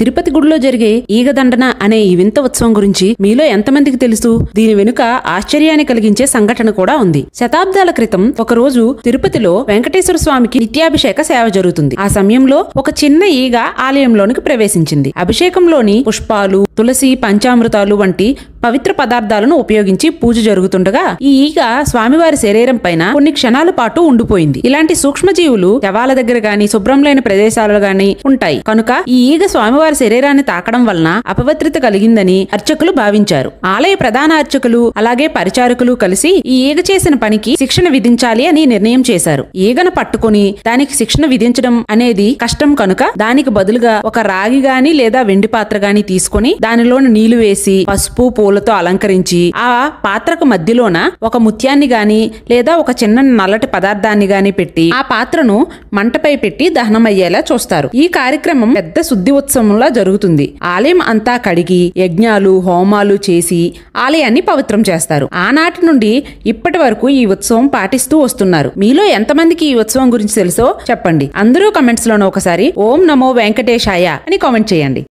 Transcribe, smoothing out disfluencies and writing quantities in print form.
తిరుపతి గుడిలో జరిగే ఈగదండన అనే ఈ వింత ఉత్సవం గురించి మీలో ఎంతమందికి తెలుసు? దీని వెనుక ఆశ్చర్యాన్ని కలిగించే సంఘటన కూడా ఉంది. శతాబ్దాల క్రితం ఒకరోజు తిరుపతిలో వెంకటేశ్వర స్వామికి నిత్యాభిషేక సేవ జరుగుతుంది. ఆ సమయంలో ఒక చిన్న ఈగ ఆలయంలోనికి ప్రవేశించింది. అభిషేకంలోని పుష్పాలు, తులసి, పంచామృతాలు వంటి పవిత్ర పదార్థాలను ఉపయోగించి పూజ జరుగుతుండగా ఈ ఈగ స్వామివారి శరీరం పైన కొన్ని క్షణాల పాటు ఉండిపోయింది. ఇలాంటి సూక్ష్మజీవులు శవాల దగ్గర గాని, శుభ్రం లేని ప్రదేశాలలో గాని ఉంటాయి. కనుక ఈ ఈగ స్వామివారి శరీరాన్ని తాకడం వలన అపవిత్రత కలిగిందని అర్చకులు భావించారు. ఆలయ ప్రధాన అర్చకులు అలాగే పరిచారకులు కలిసి ఈ ఈగ చేసిన పనికి శిక్షణ విధించాలి అని నిర్ణయం చేశారు. ఈగను పట్టుకుని దానికి శిక్షణ విధించడం అనేది కష్టం కనుక దానికి బదులుగా ఒక రాగి గాని లేదా వెండి పాత్ర గాని తీసుకుని దానిలోని నీళ్లు వేసి పసుపు, పూలతో అలంకరించి ఆ పాత్రకు మధ్యలోన ఒక ముత్యాన్ని గాని లేదా ఒక చిన్న నల్లటి పదార్థాన్ని గాని పెట్టి ఆ పాత్రను మంటపై పెట్టి దహనమయ్యేలా చూస్తారు. ఈ కార్యక్రమం పెద్ద శుద్ధి ఉత్సవంలా జరుగుతుంది. ఆలయం అంతా కడిగి యజ్ఞాలు, హోమాలు చేసి ఆలయాన్ని పవిత్రం చేస్తారు. ఆనాటి నుండి ఇప్పటి వరకు ఈ ఉత్సవం పాటిస్తూ వస్తున్నారు. మీలో ఎంతమందికి ఈ ఉత్సవం గురించి తెలుసో చెప్పండి. అందరూ కమెంట్స్ లోనే ఒకసారి ఓం నమో వెంకటేశాయ అని కామెంట్ చేయండి.